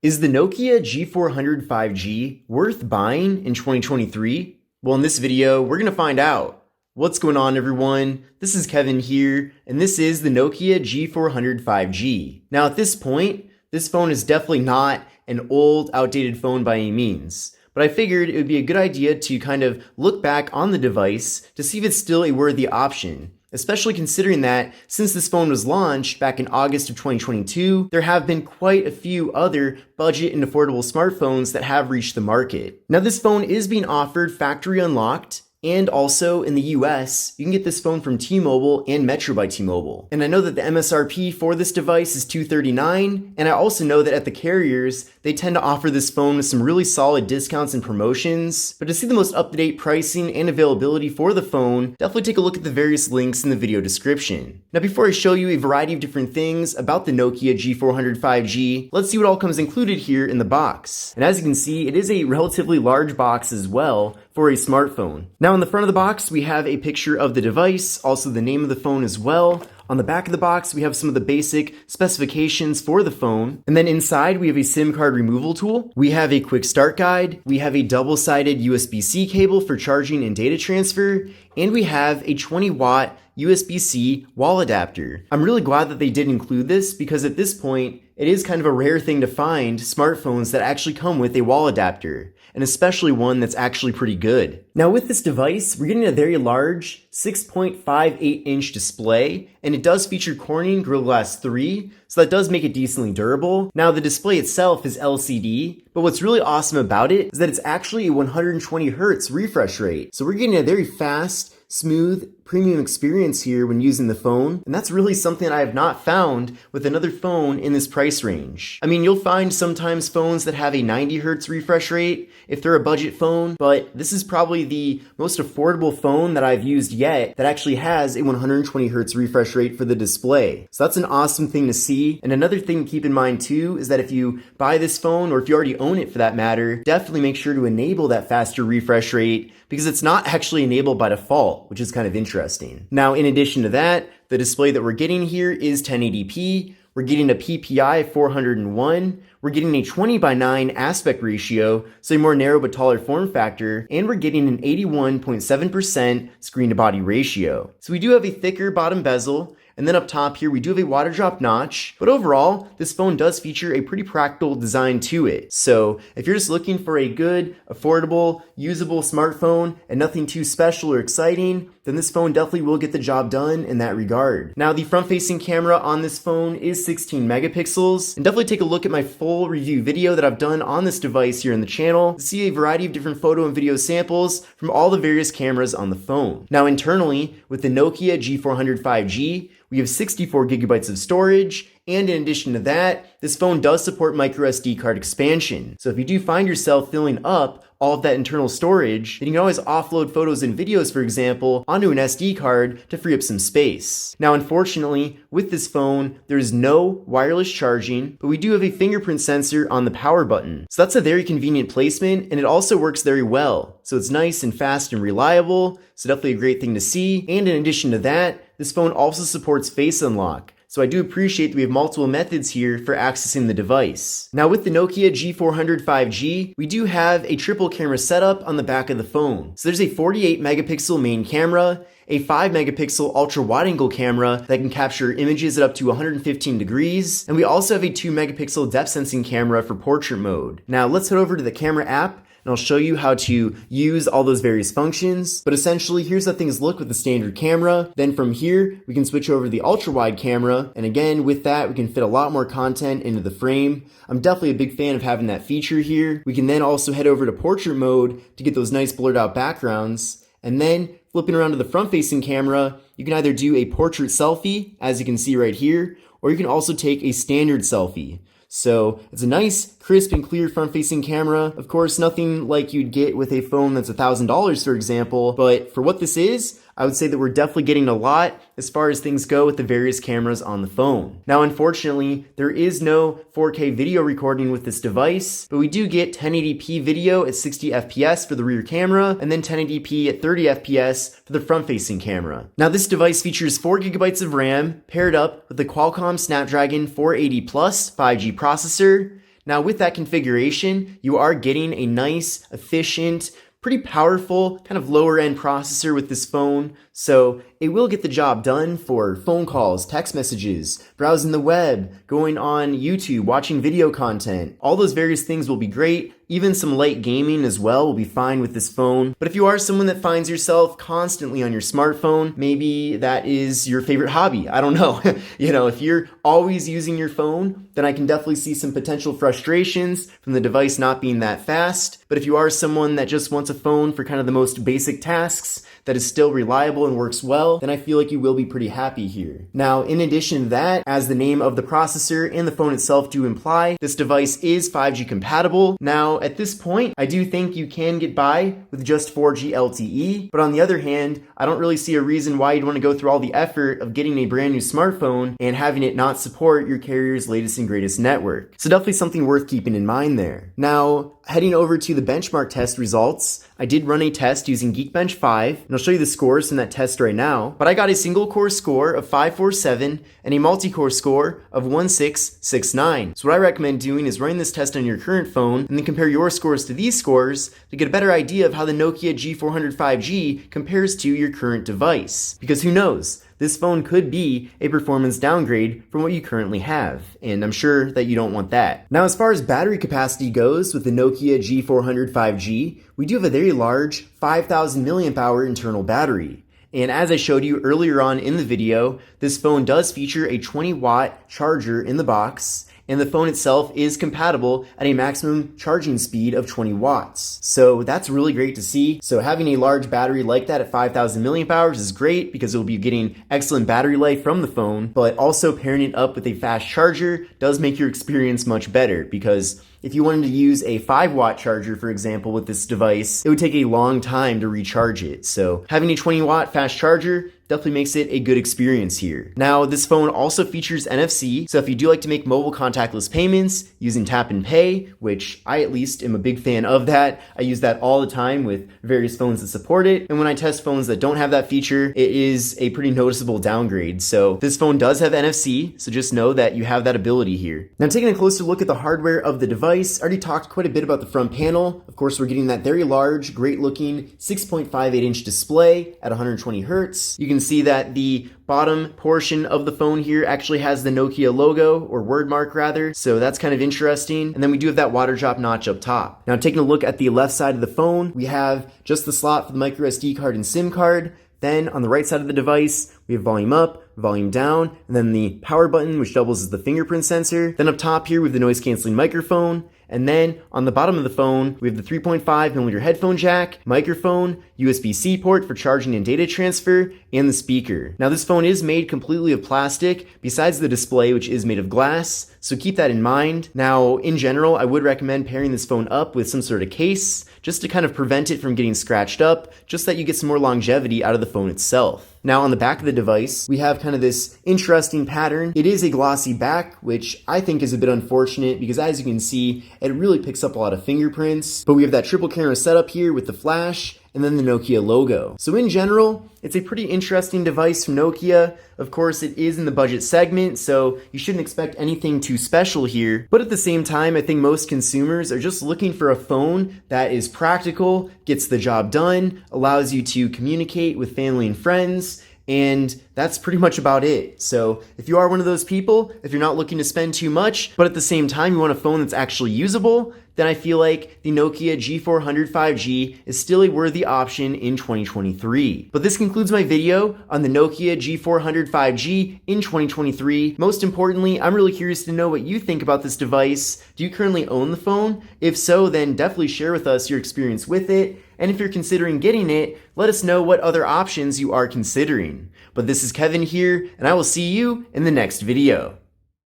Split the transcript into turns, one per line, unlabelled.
Is the Nokia G400 5G worth buying in 2023? Well, in this video, we're going to find out. What's going on, everyone? This is Kevin here, and this is the Nokia G400 5G. Now, at this point, this phone is definitely not an old, outdated phone by any means. But I figured it would be a good idea to kind of look back on the device to see if it's still a worthy option. Especially considering that since this phone was launched back in August of 2022, there have been quite a few other budget and affordable smartphones that have reached the market. Now, this phone is being offered factory unlocked, and also in the US, you can get this phone from T-Mobile and Metro by T-Mobile. And I know that the MSRP for this device is $239, and I also know that at the carriers, they tend to offer this phone with some really solid discounts and promotions. But to see the most up-to-date pricing and availability for the phone, definitely take a look at the various links in the video description. Now, before I show you a variety of different things about the Nokia G400 5G, let's see what all comes included here in the box. And as you can see, it is a relatively large box as well for a smartphone. Now, on the front of the box, we have a picture of the device, also the name of the phone as well. On the back of the box, we have some of the basic specifications for the phone. And then inside, we have a SIM card removal tool. We have a quick start guide. We have a double-sided USB-C cable for charging and data transfer. And we have a 20-watt USB-C wall adapter. I'm really glad that they did include this because at this point, it is kind of a rare thing to find smartphones that actually come with a wall adapter, and especially one that's actually pretty good. Now, with this device, we're getting a very large 6.58-inch display, and it does feature Corning Gorilla Glass 3, so that does make it decently durable. Now, the display itself is LCD, but what's really awesome about it is that it's actually a 120 Hz refresh rate. So we're getting a very fast, smooth, premium experience here when using the phone, and that's really something I have not found with another phone in this price range. I mean, you'll find sometimes phones that have a 90 Hz refresh rate if they're a budget phone, but this is probably the most affordable phone that I've used yet that actually has a 120 Hz refresh rate for the display. So that's an awesome thing to see. And another thing to keep in mind too is that if you buy this phone, or if you already own it for that matter, definitely make sure to enable that faster refresh rate because it's not actually enabled by default, which is kind of interesting. Now, in addition to that, the display that we're getting here is 1080p. We're getting a PPI of 401. We're getting a 20:9 aspect ratio, so a more narrow but taller form factor, and we're getting an 81.7% screen to body ratio. So we do have a thicker bottom bezel, and then up top here, we do have a water drop notch, but overall, this phone does feature a pretty practical design to it. So if you're just looking for a good, affordable, usable smartphone and nothing too special or exciting, then this phone definitely will get the job done in that regard. Now, the front-facing camera on this phone is 16 megapixels, and definitely take a look at my full review video that I've done on this device here in the channel to see a variety of different photo and video samples from all the various cameras on the phone. Now, internally, with the Nokia G400 5G, we have 64 gigabytes of storage, and in addition to that, this phone does support microSD card expansion. So if you do find yourself filling up all of that internal storage, then you can always offload photos and videos, for example, onto an SD card to free up some space. Now, unfortunately, with this phone, there is no wireless charging, but we do have a fingerprint sensor on the power button. So that's a very convenient placement, and it also works very well. So it's nice and fast and reliable, so definitely a great thing to see. And in addition to that, this phone also supports Face Unlock. So I do appreciate that we have multiple methods here for accessing the device. Now, with the Nokia G400 5G, we do have a triple camera setup on the back of the phone. So there's a 48 megapixel main camera, a 5 megapixel ultra wide angle camera that can capture images at up to 115 degrees, and we also have a 2 megapixel depth sensing camera for portrait mode. Now let's head over to the camera app, and I'll show you how to use all those various functions. But essentially, here's how things look with the standard camera. Then from here, we can switch over to the ultra-wide camera. And again, with that, we can fit a lot more content into the frame. I'm definitely a big fan of having that feature here. We can then also head over to portrait mode to get those nice blurred out backgrounds. And then flipping around to the front-facing camera, you can either do a portrait selfie, as you can see right here, or you can also take a standard selfie. So it's a nice, crisp and clear front-facing camera. Of course, nothing like you'd get with a phone that's $1,000, for example, but for what this is, I would say that we're definitely getting a lot as far as things go with the various cameras on the phone. Now, unfortunately, there is no 4K video recording with this device, but we do get 1080p video at 60 FPS for the rear camera, and then 1080p at 30 FPS for the front-facing camera. Now, this device features 4 gigabytes of RAM paired up with the Qualcomm Snapdragon 480 Plus 5G processor. Now with that configuration, you are getting a nice, efficient, pretty powerful, kind of lower end processor with this phone, so it will get the job done for phone calls, text messages, browsing the web, going on YouTube, watching video content. All those various things will be great. Even some light gaming as well will be fine with this phone. But if you are someone that finds yourself constantly on your smartphone, maybe that is your favorite hobby. I don't know. If you're always using your phone, then I can definitely see some potential frustrations from the device not being that fast. But if you are someone that just wants a phone for kind of the most basic tasks, that is still reliable and works well, then I feel like you will be pretty happy here. Now, in addition to that, as the name of the processor and the phone itself do imply, this device is 5G compatible. Now, at this point, I do think you can get by with just 4G LTE, but on the other hand, I don't really see a reason why you'd want to go through all the effort of getting a brand new smartphone and having it not support your carrier's latest and greatest network. So definitely something worth keeping in mind there. Now, heading over to the benchmark test results, I did run a test using Geekbench 5, and I'll show you the scores from that test right now. But I got a single core score of 547 and a multi-core score of 1669. So what I recommend doing is running this test on your current phone and then compare your scores to these scores to get a better idea of how the Nokia G400 5G compares to your current device. Because who knows? This phone could be a performance downgrade from what you currently have, and I'm sure that you don't want that. Now, as far as battery capacity goes with the Nokia G400 5G, we do have a very large 5,000 milliamp hour internal battery. And as I showed you earlier on in the video, this phone does feature a 20-watt charger in the box, and the phone itself is compatible at a maximum charging speed of 20 watts. So that's really great to see. So having a large battery like that at 5,000 milliamp hours is great because you'll be getting excellent battery life from the phone, but also pairing it up with a fast charger does make your experience much better, because if you wanted to use a 5-watt charger, for example, with this device, it would take a long time to recharge it. So having a 20-watt fast charger definitely makes it a good experience here. Now, this phone also features NFC, so if you do like to make mobile contactless payments using tap and pay, which I at least am a big fan of that, I use that all the time with various phones that support it, and when I test phones that don't have that feature, it is a pretty noticeable downgrade. So this phone does have NFC, so just know that you have that ability here. Now, taking a closer look at the hardware of the device, I already talked quite a bit about the front panel. Of course, we're getting that very large, great looking 6.58-inch display at 120 Hertz. You can see that the bottom portion of the phone here actually has the Nokia logo, or word mark rather, so that's kind of interesting. And then we do have that water drop notch up top. Now, taking a look at the left side of the phone, we have just the slot for the micro SD card and SIM card. Then on the right side of the device, we have volume up, volume down, and then the power button, which doubles as the fingerprint sensor. Then up top here, we have the noise canceling microphone. And then on the bottom of the phone, we have the 3.5mm headphone jack, microphone, USB-C port for charging and data transfer, and the speaker. Now, this phone is made completely of plastic, besides the display, which is made of glass, so keep that in mind. Now, in general, I would recommend pairing this phone up with some sort of case, just to kind of prevent it from getting scratched up, just so that you get some more longevity out of the phone itself. Now, on the back of the device, we have kind of this interesting pattern. It is a glossy back, which I think is a bit unfortunate because, as you can see, it really picks up a lot of fingerprints. But we have that triple camera setup here with the flash and then the Nokia logo. So in general, it's a pretty interesting device from Nokia. Of course, it is in the budget segment, so you shouldn't expect anything too special here. But at the same time, I think most consumers are just looking for a phone that is practical, gets the job done, allows you to communicate with family and friends, and that's pretty much about it. So if you are one of those people, if you're not looking to spend too much, but at the same time you want a phone that's actually usable, then I feel like the Nokia G400 5G is still a worthy option in 2023. But this concludes my video on the Nokia G400 5G in 2023. Most importantly, I'm really curious to know what you think about this device. Do you currently own the phone? If so, then definitely share with us your experience with it. And if you're considering getting it, let us know what other options you are considering. But this is Kevin here, and I will see you in the next video.